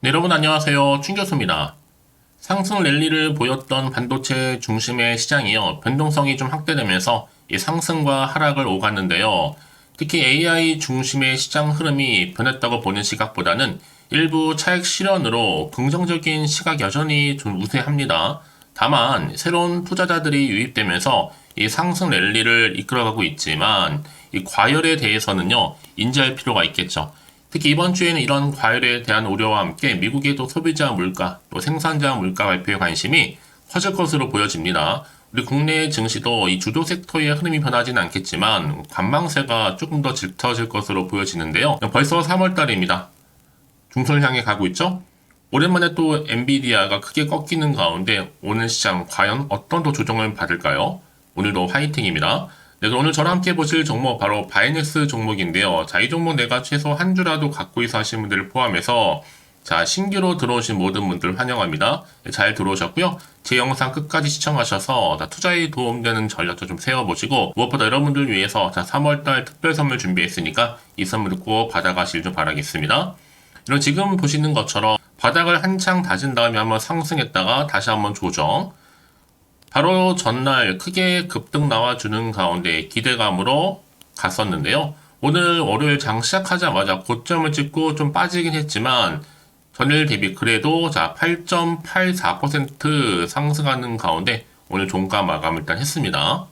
네, 여러분 안녕하세요. 춘 교수입니다. 상승 랠리를 보였던 반도체 중심의 시장이요. 변동성이 좀 확대되면서 이 상승과 하락을 오갔는데요. 특히 AI 중심의 시장 흐름이 변했다고 보는 시각보다는 일부 차익 실현으로 긍정적인 시각 여전히 좀 우세합니다. 다만 새로운 투자자들이 유입되면서 이 상승 랠리를 이끌어가고 있지만 이 과열에 대해서는요. 인지할 필요가 있겠죠. 특히 이번 주에는 이런 과열에 대한 우려와 함께 미국의 소비자 물가, 또 생산자 물가 발표에 관심이 커질 것으로 보여집니다. 우리 국내 증시도 이 주도 섹터의 흐름이 변하지는 않겠지만 관망세가 조금 더 짙어질 것으로 보여지는데요. 벌써 3월달입니다. 중선을 향해 가고 있죠? 오랜만에 또 엔비디아가 크게 꺾이는 가운데 오늘 시장 과연 어떤 또 조정을 받을까요? 오늘도 화이팅입니다. 네, 오늘 저랑 함께 보실 종목 바로 바이넥스 종목인데요. 자, 이 종목 내가 최소 한 주라도 갖고 있어 하시는 분들을 포함해서 자, 신규로 들어오신 모든 분들 환영합니다. 네, 잘 들어오셨고요. 제 영상 끝까지 시청하셔서 투자에 도움되는 전략도 좀 세워보시고 무엇보다 여러분들 위해서 자, 3월달 특별 선물 준비했으니까 이 선물 꼭 받아가실 줄 바라겠습니다. 이런 지금 보시는 것처럼 바닥을 한창 다진 다음에 한번 상승했다가 다시 한번 조정, 바로 전날 크게 급등 나와주는 가운데 기대감으로 갔었는데요. 오늘 월요일 장 시작하자마자 고점을 찍고 좀 빠지긴 했지만 전일 대비 그래도 자 8.84% 상승하는 가운데 오늘 종가 마감 일단 했습니다.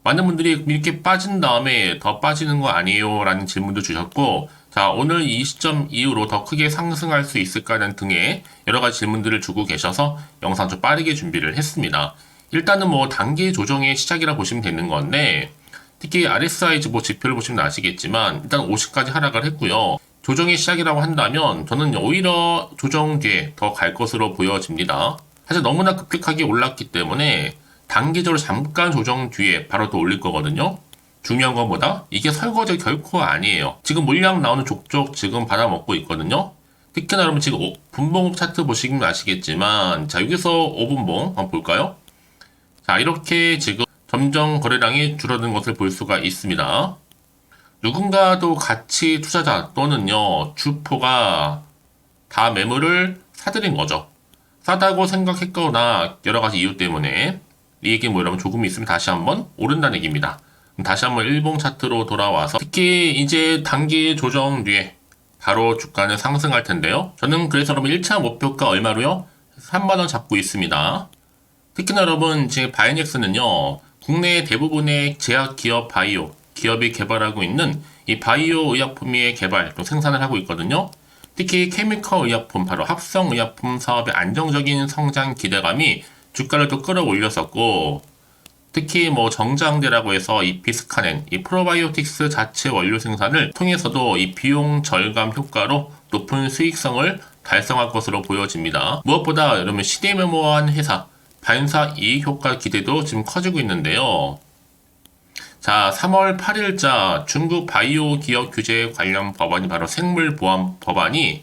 많은 분들이 이렇게 빠진 다음에 더 빠지는 거 아니에요? 라는 질문도 주셨고, 자, 오늘 이 시점 이후로 더 크게 상승할 수 있을까라는 등의 여러 가지 질문들을 주고 계셔서 영상 좀 빠르게 준비를 했습니다. 일단은 단기 조정의 시작이라 보시면 되는 건데, 특히 RSI 지표를 보시면 아시겠지만, 일단 50까지 하락을 했고요. 조정의 시작이라고 한다면, 저는 오히려 조정 뒤에 더 갈 것으로 보여집니다. 사실 너무나 급격하게 올랐기 때문에, 단기적으로 잠깐 조정 뒤에 바로 또 올릴 거거든요. 중요한 것보다 이게 설거지 결코 아니에요. 지금 물량 나오는 족족 지금 받아먹고 있거든요. 특히나 여러분 지금 분봉 차트 보시면 아시겠지만 자 여기서 5분봉 한번 볼까요? 자 이렇게 지금 점점 거래량이 줄어든 것을 볼 수가 있습니다. 누군가도 가치 투자자 또는요 주포가 다 매물을 사들인 거죠. 싸다고 생각했거나 여러 가지 이유 때문에 이 얘기 여러분 조금 있으면 다시 한번 오른다는 얘기입니다. 다시 한번 일봉 차트로 돌아와서 특히 이제 단기 조정 뒤에 바로 주가는 상승할 텐데요. 저는 그래서 여러분 1차 목표가 얼마로요? 3만원 잡고 있습니다. 특히나 여러분 지금 바이넥스는요. 국내 대부분의 제약 기업 바이오 기업이 개발하고 있는 이 바이오 의약품의 개발 또 생산을 하고 있거든요. 특히 케미컬 의약품 바로 합성 의약품 사업의 안정적인 성장 기대감이 주가를 또 끌어올렸었고 특히 정장대라고 해서 이 비스카넨, 이 프로바이오틱스 자체 원료 생산을 통해서도 이 비용 절감 효과로 높은 수익성을 달성할 것으로 보여집니다. 무엇보다 여러분 시대메모한 회사, 반사 이익 효과 기대도 지금 커지고 있는데요. 자, 3월 8일자 중국 바이오 기업 규제 관련 법안이 바로 생물보안 법안이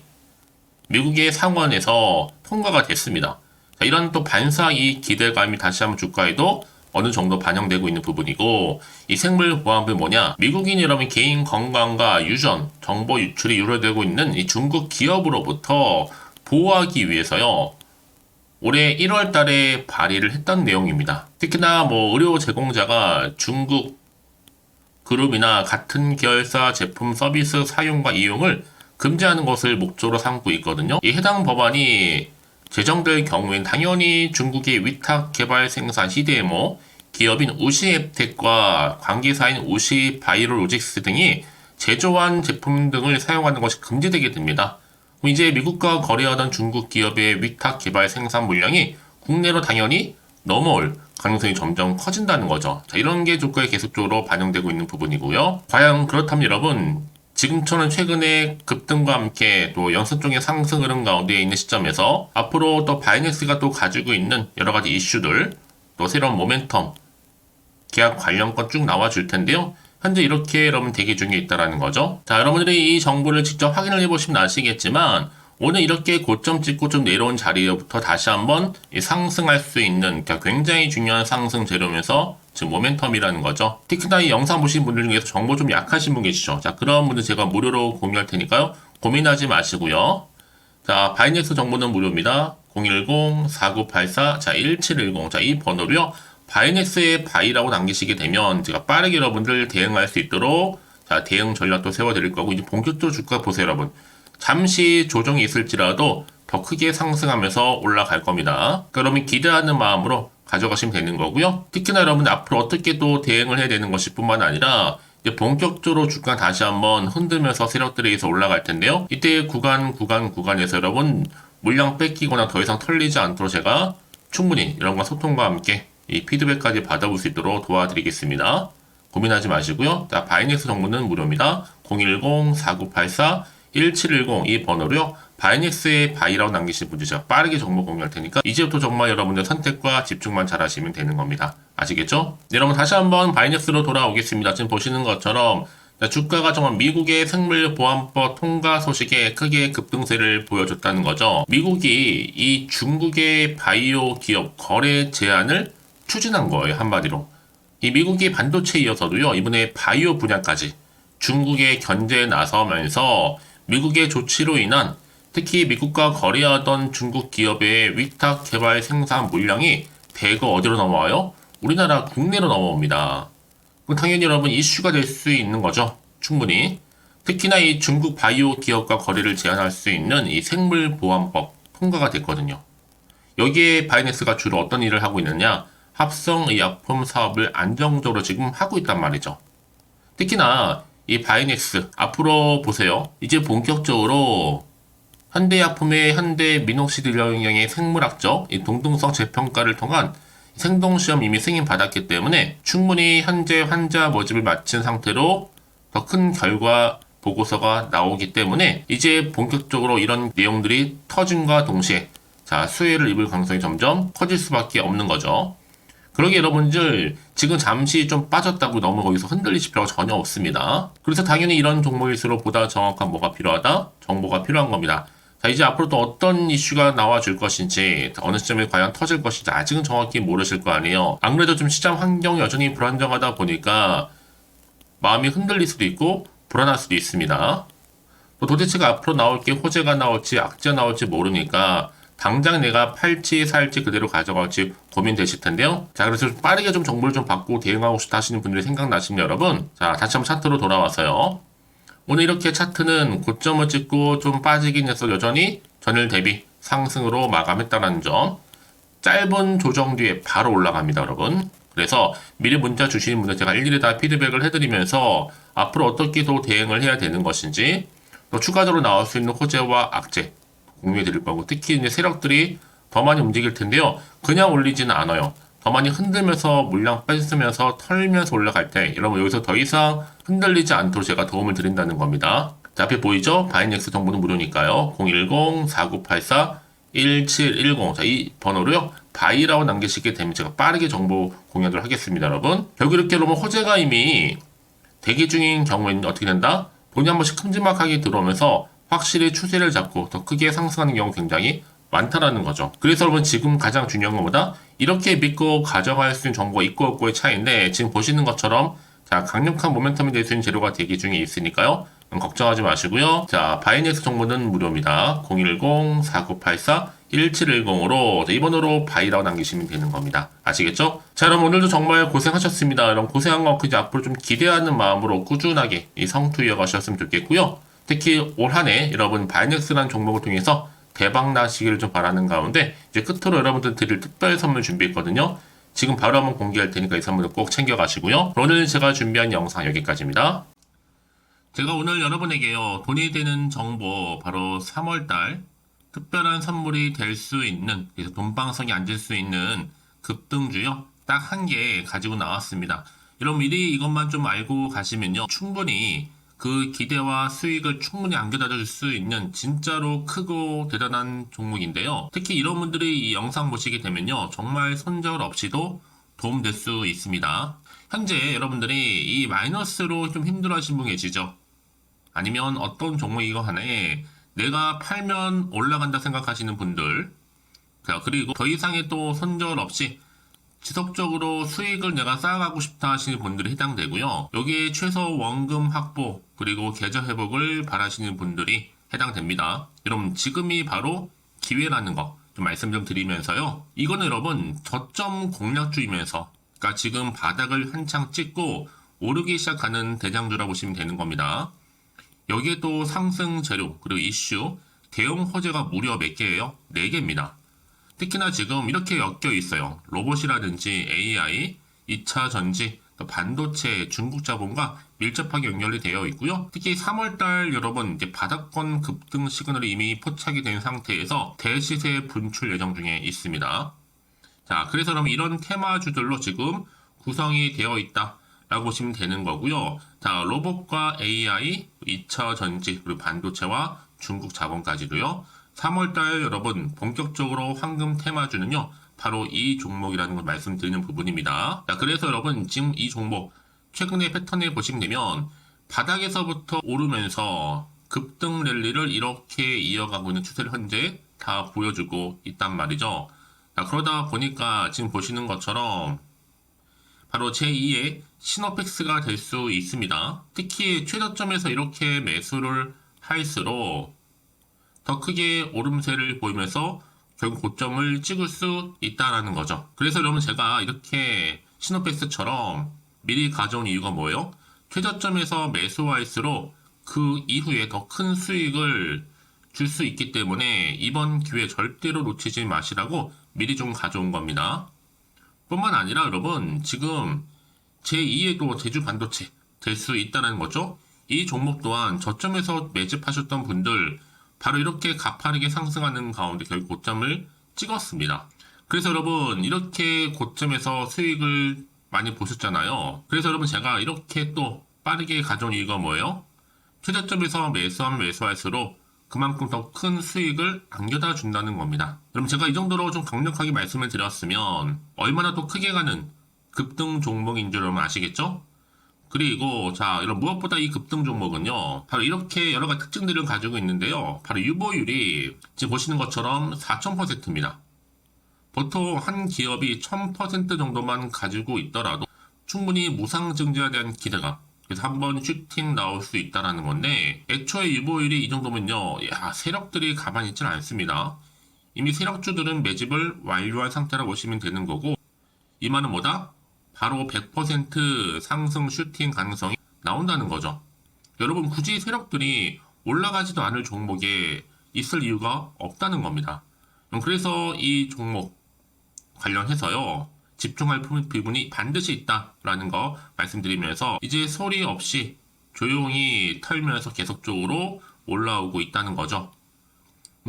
미국의 상원에서 통과가 됐습니다. 자, 이런 또 반사 이익 기대감이 다시 한번 주가에도 어느 정도 반영되고 있는 부분이고 이 생물보안법이 뭐냐? 미국인 여러분 개인 건강과 유전, 정보 유출이 우려되고 있는 이 중국 기업으로부터 보호하기 위해서요. 올해 1월 달에 발의를 했던 내용입니다. 특히나 의료 제공자가 중국 그룹이나 같은 계열사 제품 서비스 사용과 이용을 금지하는 것을 목적으로 삼고 있거든요. 이 해당 법안이 제정될 경우엔 당연히 중국의 위탁 개발 생산 CDMO 기업인 우시앱텍과 관계사인 우시바이오로직스 등이 제조한 제품 등을 사용하는 것이 금지되게 됩니다. 이제 미국과 거래하던 중국 기업의 위탁 개발 생산 물량이 국내로 당연히 넘어올 가능성이 점점 커진다는 거죠. 자, 이런 게 주가에 계속적으로 반영되고 있는 부분이고요. 과연 그렇다면 여러분 지금처럼 최근에 급등과 함께 또 연속적인 상승 흐름 가운데 있는 시점에서 앞으로 또 바이넥스가 또 가지고 있는 여러 가지 이슈들 또 새로운 모멘텀 계약 관련권 쭉 나와줄 텐데요. 현재 이렇게 여러분 대기 중에 있다라는 거죠. 자, 여러분들이 이 정보를 직접 확인을 해보시면 아시겠지만 오늘 이렇게 고점 찍고 좀 내려온 자리부터 다시 한번 상승할 수 있는 굉장히 중요한 상승 재료면서 지금 모멘텀이라는 거죠. 특히나 이 영상 보신 분들 중에서 정보 좀 약하신 분 계시죠. 자, 그런 분들 제가 무료로 공유할 테니까요. 고민하지 마시고요. 자, 바이넥스 정보는 무료입니다. 010-4984, 자, 1710. 자, 이 번호로요. 바이넥스에 바이라고 남기시게 되면 제가 빠르게 여러분들 대응할 수 있도록 자, 대응 전략도 세워드릴 거고, 이제 본격적으로 주가 보세요, 여러분. 잠시 조정이 있을지라도 더 크게 상승하면서 올라갈 겁니다. 그러면 기대하는 마음으로 가져가시면 되는 거고요. 특히나 여러분 앞으로 어떻게 또 대응을 해야 되는 것이 뿐만 아니라 이제 본격적으로 주가 다시 한번 흔들면서 세력들에 의해서 올라갈 텐데요. 이때 구간에서 여러분 물량 뺏기거나 더 이상 털리지 않도록 제가 충분히 여러분과 소통과 함께 이 피드백까지 받아볼 수 있도록 도와드리겠습니다. 고민하지 마시고요. 자, 바이넥스 정보는 무료입니다. 010-4984-1710 이 번호로요. 바이넥스에 바이라고 남기신 분들 제가 빠르게 정보 공유할 테니까 이제부터 정말 여러분들 선택과 집중만 잘 하시면 되는 겁니다. 아시겠죠? 네, 여러분 다시 한번 바이넥스로 돌아오겠습니다. 지금 보시는 것처럼 주가가 정말 미국의 생물보안법 통과 소식에 크게 급등세를 보여줬다는 거죠. 미국이 이 중국의 바이오 기업 거래 제한을 추진한 거예요. 한마디로. 이 미국이 반도체에 이어서도요. 이번에 바이오 분야까지 중국의 견제에 나서면서 미국의 조치로 인한 특히 미국과 거래하던 중국 기업의 위탁 개발 생산 물량이 대거 어디로 넘어와요? 우리나라 국내로 넘어옵니다. 그럼 당연히 여러분 이슈가 될 수 있는 거죠. 충분히. 특히나 이 중국 바이오 기업과 거래를 제한할 수 있는 이 생물보안법 통과가 됐거든요. 여기에 바이넥스가 주로 어떤 일을 하고 있느냐? 합성의약품 사업을 안정적으로 지금 하고 있단 말이죠. 특히나 이 바이넥스 앞으로 보세요. 이제 본격적으로 현대약품의 현대 미녹시딜 영양의 생물학적 이 동등성 재평가를 통한 생동시험 이미 승인받았기 때문에 충분히 현재 환자 모집을 마친 상태로 더 큰 결과 보고서가 나오기 때문에 이제 본격적으로 이런 내용들이 터짐과 동시에 자, 수혜를 입을 가능성이 점점 커질 수밖에 없는 거죠. 그러게 여러분들 지금 잠시 좀 빠졌다고 너무 거기서 흔들리실 필요가 전혀 없습니다. 그래서 당연히 이런 종목일수록 보다 정확한 뭐가 필요하다? 정보가 필요한 겁니다. 자, 이제 앞으로 또 어떤 이슈가 나와줄 것인지, 어느 시점에 과연 터질 것인지 아직은 정확히 모르실 거 아니에요. 안 그래도 좀 시장 환경이 여전히 불안정하다 보니까 마음이 흔들릴 수도 있고 불안할 수도 있습니다. 또 도대체가 앞으로 나올 게 호재가 나올지 악재가 나올지 모르니까 당장 내가 팔지 살지 그대로 가져갈지 고민되실 텐데요. 자, 그래서 빠르게 좀 정보를 좀 받고 대응하고 싶다 하시는 분들이 생각나시면 여러분, 자, 다시 한번 차트로 돌아와서요. 오늘 이렇게 차트는 고점을 찍고 좀 빠지긴 해서 여전히 전일 대비 상승으로 마감했다는 점. 짧은 조정 뒤에 바로 올라갑니다, 여러분. 그래서 미리 문자 주시는 분들 제가 일일이 다 피드백을 해드리면서 앞으로 어떻게 더 대응을 해야 되는 것인지 또 추가적으로 나올 수 있는 호재와 악재 공유해 드릴 거고, 특히 이제 세력들이 더 많이 움직일 텐데요. 그냥 올리지는 않아요. 더 많이 흔들면서 물량 뺏으면서 털면서 올라갈 때 여러분 여기서 더 이상 흔들리지 않도록 제가 도움을 드린다는 겁니다. 자, 앞에 보이죠? 바이넥스 정보는 무료니까요. 010-4984-1710 자, 이 번호로요. 바이라고 남기시게 되면 제가 빠르게 정보 공유하도록 하겠습니다, 여러분. 결국 이렇게 여러분 호재가 이미 대기 중인 경우에는 어떻게 된다? 돈이 한 번씩 큼지막하게 들어오면서 확실히 추세를 잡고 더 크게 상승하는 경우 굉장히 많다라는 거죠. 그래서 여러분 지금 가장 중요한 것보다 이렇게 믿고 가져갈 수 있는 정보가 있고 없고의 차이인데 지금 보시는 것처럼 자, 강력한 모멘텀이 될 수 있는 재료가 대기 중에 있으니까요. 걱정하지 마시고요. 자, 바이넥스 정보는 무료입니다. 010-4984-1710으로 이번호로 바이라고 남기시면 되는 겁니다. 아시겠죠? 자, 여러분 오늘도 정말 고생하셨습니다. 여러분 고생한 거 이제 앞으로 좀 기대하는 마음으로 꾸준하게 이 성투 이어가셨으면 좋겠고요. 특히 올 한 해 여러분 바이넥스라는 종목을 통해서 대박 나시기를 좀 바라는 가운데 이제 끝으로 여러분들 드릴 특별 선물 준비했거든요. 지금 바로 한번 공개할 테니까 이 선물을 꼭 챙겨가시고요. 오늘 제가 준비한 영상 여기까지입니다. 제가 오늘 여러분에게요. 돈이 되는 정보 바로 3월달 특별한 선물이 될 수 있는 그래서 돈방석이 앉을 수 있는 급등주요. 딱 한 개 가지고 나왔습니다. 여러분 미리 이것만 좀 알고 가시면요. 충분히 그 기대와 수익을 충분히 안겨다 줄 수 있는 진짜로 크고 대단한 종목인데요. 특히 이런 분들이 이 영상 보시게 되면요. 정말 손절 없이도 도움될 수 있습니다. 현재 여러분들이 이 마이너스로 좀 힘들어하시는 분 계시죠? 아니면 어떤 종목이고 하나에 내가 팔면 올라간다 생각하시는 분들, 자, 그리고 더 이상의 또 손절 없이 지속적으로 수익을 내가 쌓아가고 싶다 하시는 분들이 해당되고요. 여기에 최소 원금 확보 그리고 계좌 회복을 바라시는 분들이 해당됩니다. 여러분 지금이 바로 기회라는 거 좀 말씀 좀 드리면서요. 이거는 여러분 저점 공략주이면서 그러니까 지금 바닥을 한창 찍고 오르기 시작하는 대장주라고 보시면 되는 겁니다. 여기에 또 상승 재료 그리고 이슈 대형 호재가 무려 몇 개예요? 4개입니다. 특히나 지금 이렇게 엮여 있어요. 로봇이라든지 AI, 2차 전지, 또 반도체, 중국 자본과 밀접하게 연결이 되어 있고요. 특히 3월달 여러분 이제 바닥권 급등 시그널이 이미 포착이 된 상태에서 대시세 분출 예정 중에 있습니다. 자, 그래서 그럼 이런 테마주들로 지금 구성이 되어 있다라고 보시면 되는 거고요. 자, 로봇과 AI, 2차 전지, 그리고 반도체와 중국 자본까지도요. 3월달 여러분 본격적으로 황금 테마주는요. 바로 이 종목이라는 걸 말씀드리는 부분입니다. 자, 그래서 여러분 지금 이 종목 최근의 패턴을 보시면 되면 바닥에서부터 오르면서 급등 랠리를 이렇게 이어가고 있는 추세를 현재 다 보여주고 있단 말이죠. 자, 그러다 보니까 지금 보시는 것처럼 바로 제2의 시노펙스가 될 수 있습니다. 특히 최저점에서 이렇게 매수를 할수록 더 크게 오름세를 보이면서 결국 고점을 찍을 수 있다라는 거죠. 그래서 여러분 제가 이렇게 시노펙스처럼 미리 가져온 이유가 뭐예요? 최저점에서 매수할수록 그 이후에 더 큰 수익을 줄 수 있기 때문에 이번 기회 절대로 놓치지 마시라고 미리 좀 가져온 겁니다. 뿐만 아니라 여러분 지금 제2의 또 제주 반도체 될 수 있다는 거죠. 이 종목 또한 저점에서 매집하셨던 분들 바로 이렇게 가파르게 상승하는 가운데 결국 고점을 찍었습니다. 그래서 여러분 이렇게 고점에서 수익을 많이 보셨잖아요. 그래서 여러분 제가 이렇게 또 빠르게 가져온 이유가 뭐예요? 최저점에서 매수하면 매수할수록 그만큼 더 큰 수익을 안겨다 준다는 겁니다. 그럼 제가 이 정도로 좀 강력하게 말씀을 드렸으면 얼마나 또 크게 가는 급등 종목인 줄 여러분 아시겠죠? 그리고 자 이런 무엇보다 이 급등 종목은요 바로 이렇게 여러 가지 특징들을 가지고 있는데요. 바로 유보율이 지금 보시는 것처럼 4000%입니다. 보통 한 기업이 1000% 정도만 가지고 있더라도 충분히 무상증자에 대한 기대감 그래서 한번 슈팅 나올 수 있다라는 건데 애초에 유보율이 이 정도면요 야 세력들이 가만히 있지는 않습니다. 이미 세력주들은 매집을 완료한 상태라고 보시면 되는 거고 이 말은 뭐다? 바로 100% 상승 슈팅 가능성이 나온다는 거죠. 여러분 굳이 세력들이 올라가지도 않을 종목에 있을 이유가 없다는 겁니다. 그래서 이 종목 관련해서요. 집중할 부분이 반드시 있다라는 거 말씀드리면서 이제 소리 없이 조용히 털면서 계속적으로 올라오고 있다는 거죠.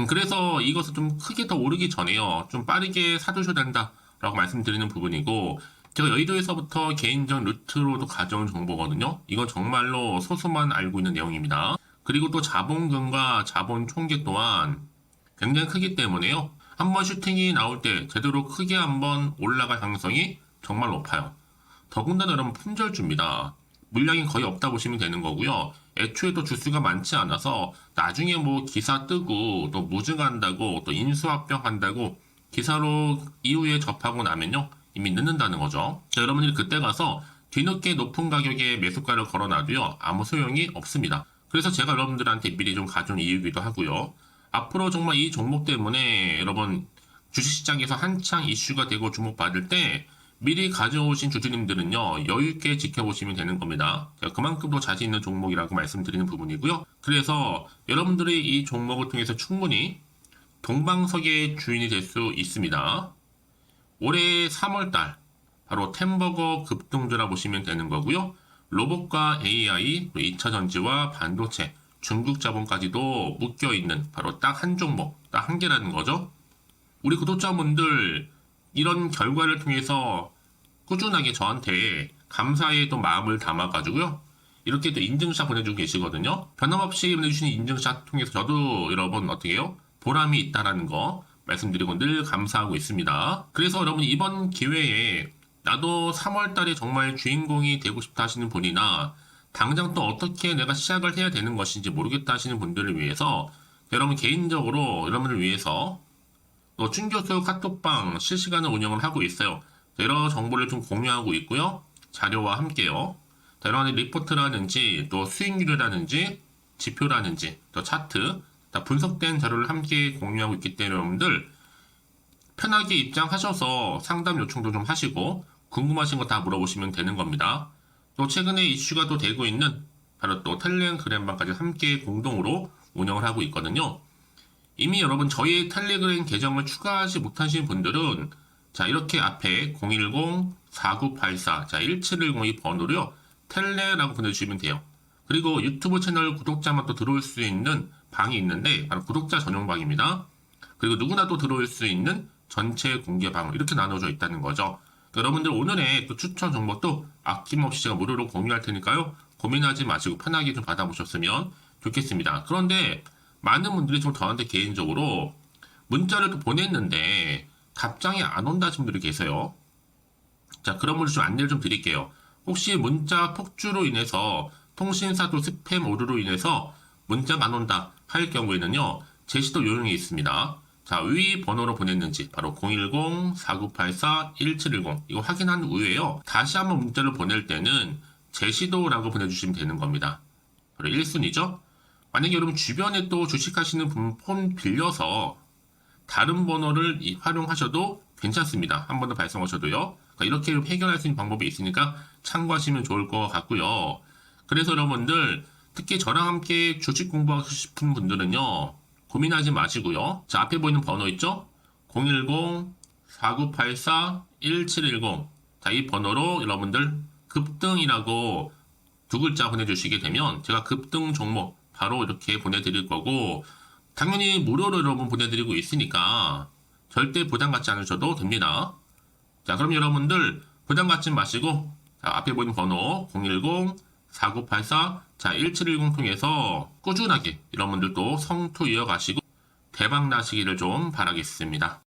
그래서 이것을 좀 크게 더 오르기 전에요. 좀 빠르게 사두셔야 된다라고 말씀드리는 부분이고 제가 여의도에서부터 개인적 루트로도 가져온 정보거든요. 이건 정말로 소수만 알고 있는 내용입니다. 그리고 또 자본금과 자본 총계 또한 굉장히 크기 때문에요. 한번 슈팅이 나올 때 제대로 크게 한번 올라갈 가능성이 정말 높아요. 더군다나 여러분 품절주입니다. 물량이 거의 없다 보시면 되는 거고요. 애초에 또 주수가 많지 않아서 나중에 뭐 기사 뜨고 또 무증한다고 또 인수합병한다고 기사로 이후에 접하고 나면요. 이미 늦는다는 거죠. 자, 여러분들이 그때 가서 뒤늦게 높은 가격에 매수가를 걸어놔도요. 아무 소용이 없습니다. 그래서 제가 여러분들한테 미리 좀 가져온 이유기도 하고요. 앞으로 정말 이 종목 때문에 여러분 주식시장에서 한창 이슈가 되고 주목받을 때 미리 가져오신 주주님들은요. 여유있게 지켜보시면 되는 겁니다. 그만큼 더 자신 있는 종목이라고 말씀드리는 부분이고요. 그래서 여러분들이 이 종목을 통해서 충분히 동방석의 주인이 될 수 있습니다. 올해 3월달 바로 템버거 급등주라 보시면 되는 거고요. 로봇과 AI, 2차 전지와 반도체, 중국 자본까지도 묶여있는 바로 딱 한 종목, 딱 한 개라는 거죠. 우리 구독자분들 이런 결과를 통해서 꾸준하게 저한테 감사의 또 마음을 담아가지고요. 이렇게 또 인증샷 보내주고 계시거든요. 변함없이 보내주시는 인증샷 통해서 저도 여러분 어떻게 해요? 보람이 있다라는 거 말씀드리고 늘 감사하고 있습니다. 그래서 여러분 이번 기회에 나도 3월달에 정말 주인공이 되고 싶다 하시는 분이나 당장 또 어떻게 내가 시작을 해야 되는 것인지 모르겠다 하시는 분들을 위해서 여러분 개인적으로 여러분을 위해서 또 춘교수 카톡방 실시간으로 운영을 하고 있어요. 여러 정보를 좀 공유하고 있고요. 자료와 함께요. 여러 가지 리포트라든지 또 수익률이라든지 지표라든지 또 차트 다 분석된 자료를 함께 공유하고 있기 때문에 여러분들 편하게 입장하셔서 상담 요청도 좀 하시고 궁금하신 거 다 물어보시면 되는 겁니다. 또 최근에 이슈가 또 되고 있는 바로 또 텔레그램방까지 함께 공동으로 운영을 하고 있거든요. 이미 여러분 저희 텔레그램 계정을 추가하지 못하신 분들은 자 이렇게 앞에 010-4984 1710이 번호로요. 텔레라고 보내주시면 돼요. 그리고 유튜브 채널 구독자만 또 들어올 수 있는 방이 있는데 바로 구독자 전용 방입니다. 그리고 누구나 또 들어올 수 있는 전체 공개 방 이렇게 나눠져 있다는 거죠. 그러니까 여러분들 오늘의 또 추천 정보도 아낌없이 제가 무료로 공유할 테니까요. 고민하지 마시고 편하게 좀 받아보셨으면 좋겠습니다. 그런데 많은 분들이 좀 저한테 개인적으로 문자를 또 보냈는데 답장이 안 온다 하신 분들이 계세요. 자, 그런 분들 좀 안내를 좀 드릴게요. 혹시 문자 폭주로 인해서 통신사도 스팸 오류로 인해서 문자가 안 온다 할 경우에는요. 제시도 요령이 있습니다. 자, 위 번호로 보냈는지 바로 010-4984-1710 이거 확인한 후에요. 다시 한번 문자를 보낼 때는 제시도라고 보내주시면 되는 겁니다. 바로 1순위죠. 만약에 여러분 주변에 또 주식하시는 분 폰 빌려서 다른 번호를 활용하셔도 괜찮습니다. 한 번 더 발송하셔도요. 그러니까 이렇게 해결할 수 있는 방법이 있으니까 참고하시면 좋을 것 같고요. 그래서 여러분들 특히 저랑 함께 주식 공부하고 싶은 분들은요. 고민하지 마시고요. 자, 앞에 보이는 번호 있죠? 010-4984-1710 자, 이 번호로 여러분들 급등이라고 두 글자 보내주시게 되면 제가 급등 종목 바로 이렇게 보내드릴 거고 당연히 무료로 여러분 보내드리고 있으니까 절대 부담 갖지 않으셔도 됩니다. 자, 그럼 여러분들 부담 갖지 마시고 자, 앞에 보이는 번호 010-4984 자, 1710 통해서 꾸준하게 여러분들도 성투 이어가시고 대박 나시기를 좀 바라겠습니다.